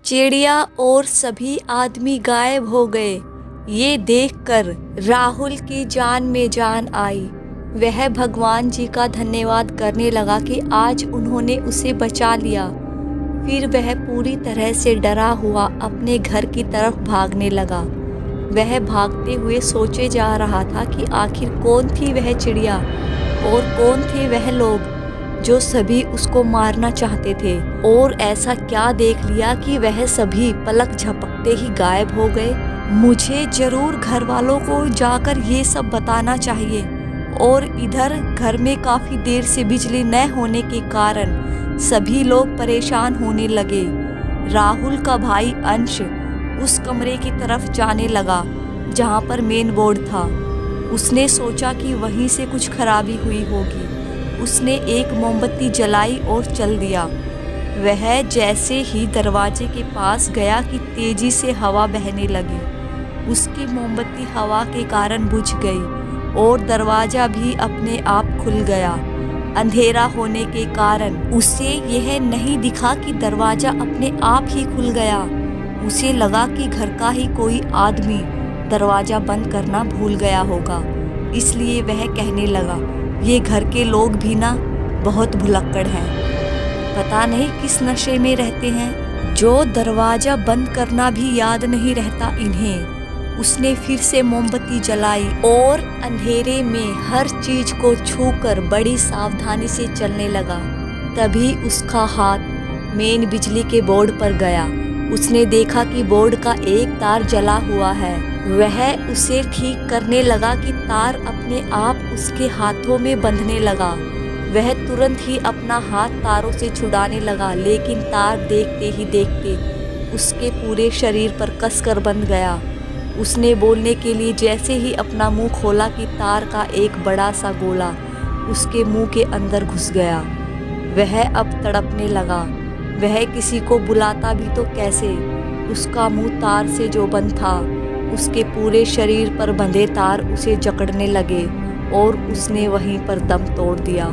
चिड़िया और सभी आदमी गायब हो गए। ये देखकर राहुल की जान में जान आई। वह भगवान जी का धन्यवाद करने लगा कि आज उन्होंने उसे बचा लिया। फिर वह पूरी तरह से डरा हुआ अपने घर की तरफ भागने लगा। वह भागते हुए सोचे जा रहा था कि आखिर कौन थी वह चिड़िया और कौन थे वह लोग जो सभी उसको मारना चाहते थे, और ऐसा क्या देख लिया कि वह सभी पलक झपकते ही गायब हो गए। मुझे जरूर घर वालों को जाकर ये सब बताना चाहिए। और इधर घर में काफी देर से बिजली न होने के कारण सभी लोग परेशान होने लगे। राहुल का भाई अंश उस कमरे की तरफ जाने लगा जहाँ पर मेन बोर्ड था। उसने सोचा कि वहीं से कुछ खराबी हुई होगी। उसने एक मोमबत्ती जलाई और चल दिया। वह जैसे ही दरवाजे के पास गया कि तेजी से हवा बहने लगी। उसकी मोमबत्ती हवा के कारण बुझ गई और दरवाजा भी अपने आप खुल गया। अंधेरा होने के कारण उसे यह नहीं दिखा कि दरवाजा अपने आप ही खुल गया। उसे लगा कि घर का ही कोई आदमी दरवाजा बंद करना भूल गया होगा, इसलिए वह कहने लगा, ये घर के लोग भी ना बहुत भुलक्कड़ हैं। पता नहीं किस नशे में रहते हैं जो दरवाजा बंद करना भी याद नहीं रहता इन्हें। उसने फिर से मोमबत्ती जलाई और अंधेरे में हर चीज को छूकर बड़ी सावधानी से चलने लगा। तभी उसका हाथ मेन बिजली के बोर्ड पर गया। उसने देखा कि बोर्ड का एक तार जला हुआ है। वह उसे ठीक करने लगा कि तार अपने आप उसके हाथों में बंधने लगा। वह तुरंत ही अपना हाथ तारों से छुड़ाने लगा, लेकिन तार देखते ही देखते उसके पूरे शरीर पर कसकर बंध गया। उसने बोलने के लिए जैसे ही अपना मुंह खोला कि तार का एक बड़ा सा गोला उसके मुंह के अंदर घुस गया। वह अब तड़पने लगा। वह किसी को बुलाता भी तो कैसे। उसका मुंह तार से जो बंद था, उसके पूरे शरीर पर बंधे तार उसे जकड़ने लगे और उसने वहीं पर दम तोड़ दिया।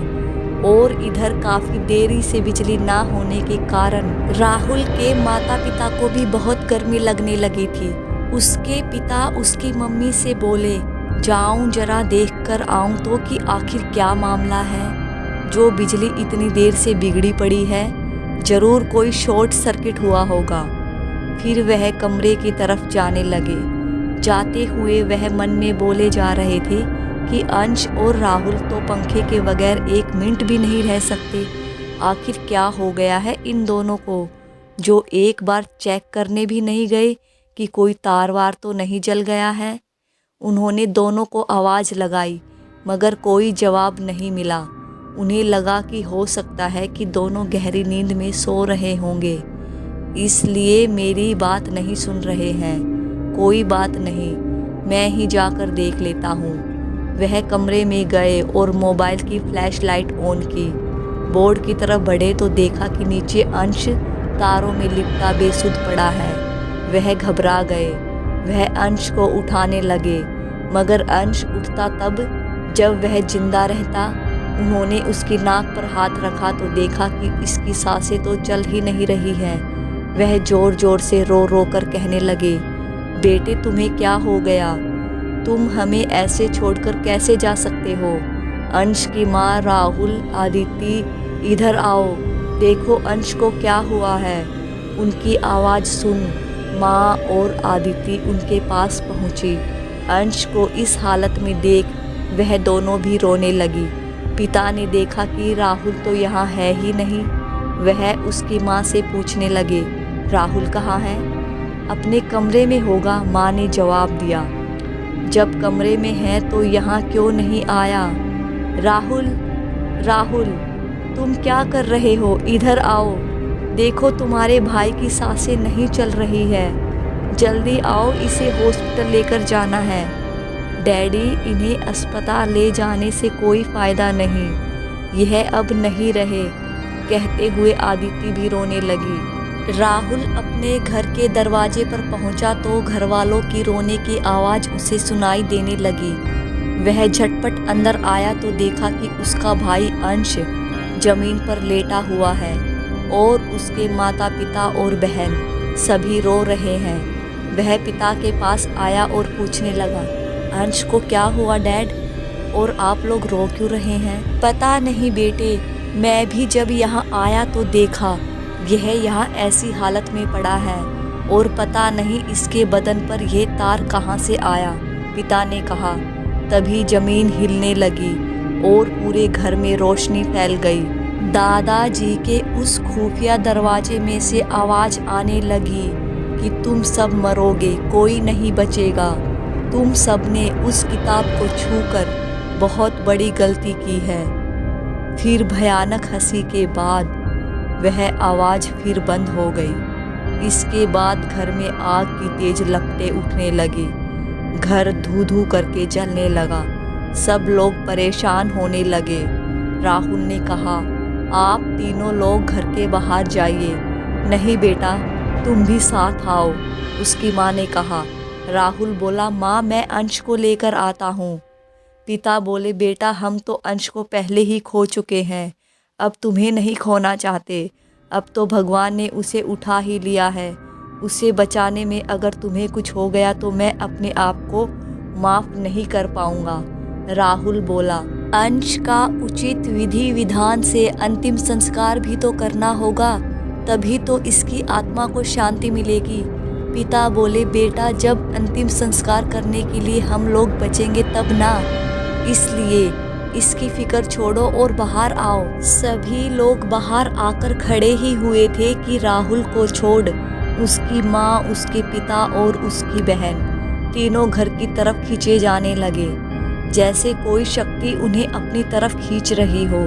और इधर काफी देरी से बिजली ना होने के कारण राहुल के माता पिता को भी बहुत गर्मी लगने लगी थी। उसके पिता उसकी मम्मी से बोले, जाऊं जरा देख कर आऊं तो कि आखिर क्या मामला है जो बिजली इतनी देर से बिगड़ी पड़ी है। जरूर कोई शॉर्ट सर्किट हुआ होगा। फिर वह कमरे की तरफ जाने लगे। जाते हुए वह मन में बोले जा रहे थे कि अंश और राहुल तो पंखे के बगैर एक मिनट भी नहीं रह सकते। आखिर क्या हो गया है इन दोनों को जो एक बार चेक करने भी नहीं गए कि कोई तार वार तो नहीं जल गया है। उन्होंने दोनों को आवाज़ लगाई मगर कोई जवाब नहीं मिला। उन्हें लगा कि हो सकता है कि दोनों गहरी नींद में सो रहे होंगे, इसलिए मेरी बात नहीं सुन रहे हैं। कोई बात नहीं, मैं ही जाकर देख लेता हूँ। वह कमरे में गए और मोबाइल की फ्लैश लाइट ऑन की। बोर्ड की तरफ बढ़े तो देखा कि नीचे अंश तारों में लिपटा बेसुध पड़ा है। वह घबरा गए। वह अंश को उठाने लगे मगर अंश उठता तब जब वह जिंदा रहता। उन्होंने उसकी नाक पर हाथ रखा तो देखा कि इसकी सांसें तो चल ही नहीं रही है। वह जोर जोर से रो रो कर कहने लगे, बेटे तुम्हें क्या हो गया? तुम हमें ऐसे छोड़कर कैसे जा सकते हो? अंश की माँ, राहुल, आदिति, इधर आओ, देखो अंश को क्या हुआ है। उनकी आवाज़ सुन माँ और आदिति उनके पास पहुँची। अंश को इस हालत में देख वह दोनों भी रोने लगी। पिता ने देखा कि राहुल तो यहाँ है ही नहीं। वह उसकी माँ से पूछने लगे, राहुल कहाँ है? अपने कमरे में होगा, माँ ने जवाब दिया। जब कमरे में है तो यहाँ क्यों नहीं आया? राहुल, राहुल, तुम क्या कर रहे हो? इधर आओ, देखो तुम्हारे भाई की सांसें नहीं चल रही है। जल्दी आओ, इसे हॉस्पिटल लेकर जाना है। डैडी, इन्हें अस्पताल ले जाने से कोई फ़ायदा नहीं, यह अब नहीं रहे। कहते हुए आदिति भी रोने लगी। राहुल अपने घर के दरवाजे पर पहुंचा तो घरवालों की रोने की आवाज़ उसे सुनाई देने लगी। वह झटपट अंदर आया तो देखा कि उसका भाई अंश ज़मीन पर लेटा हुआ है और उसके माता पिता और बहन सभी रो रहे हैं। वह पिता के पास आया और पूछने लगा, अंश को क्या हुआ डैड, और आप लोग रो क्यों रहे हैं? पता नहीं बेटे, मैं भी जब यहाँ आया तो देखा यह यहाँ ऐसी हालत में पड़ा है और पता नहीं इसके बदन पर यह तार कहाँ से आया, पिता ने कहा। तभी जमीन हिलने लगी और पूरे घर में रोशनी फैल गई। दादाजी के उस खुफिया दरवाजे में से आवाज आने लगी कि तुम सब मरोगे, कोई नहीं बचेगा। तुम सब ने उस किताब को छूकर बहुत बड़ी गलती की है। फिर भयानक हंसी के बाद वह आवाज फिर बंद हो गई। इसके बाद घर में आग की तेज लपटें उठने लगी। घर धू धू करके जलने लगा। सब लोग परेशान होने लगे। राहुल ने कहा, आप तीनों लोग घर के बाहर जाइए। नहीं बेटा, तुम भी साथ आओ, उसकी माँ ने कहा। राहुल बोला, माँ मैं अंश को लेकर आता हूँ। पिता बोले, बेटा हम तो अंश को पहले ही खो चुके हैं, अब तुम्हें नहीं खोना चाहते। अब तो भगवान ने उसे उठा ही लिया है। उसे बचाने में अगर तुम्हें कुछ हो गया तो मैं अपने आप को माफ़ नहीं कर पाऊँगा। राहुल बोला, अंश का उचित विधि विधान से अंतिम संस्कार भी तो करना होगा, तभी तो इसकी आत्मा को शांति मिलेगी। पिता बोले, बेटा जब अंतिम संस्कार करने के लिए हम लोग बचेंगे तब ना, इसलिए इसकी फिक्र छोड़ो और बाहर आओ। सभी लोग बाहर आकर खड़े ही हुए थे कि राहुल को छोड़ उसकी माँ, उसके पिता और उसकी बहन तीनों घर की तरफ खींचे जाने लगे, जैसे कोई शक्ति उन्हें अपनी तरफ खींच रही हो।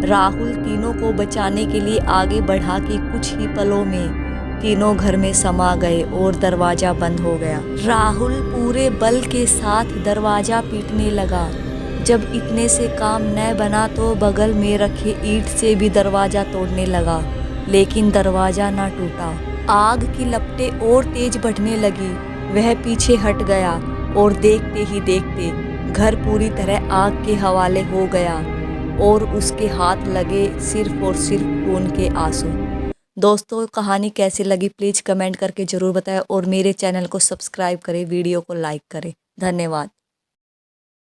राहुल तीनों को बचाने के लिए आगे बढ़ा कि कुछ ही पलों में तीनों घर में समा गए और दरवाजा बंद हो गया। राहुल पूरे बल के साथ दरवाजा पीटने लगा। जब इतने से काम न बना तो बगल में रखे ईंट से भी दरवाजा तोड़ने लगा, लेकिन दरवाजा ना टूटा। आग की लपटें और तेज बढ़ने लगी। वह पीछे हट गया और देखते ही देखते घर पूरी तरह आग के हवाले हो गया और उसके हाथ लगे सिर्फ और सिर्फ खून के आंसू। दोस्तों कहानी कैसी लगी प्लीज़ कमेंट करके ज़रूर बताएं और मेरे चैनल को सब्सक्राइब करें, वीडियो को लाइक करें। धन्यवाद।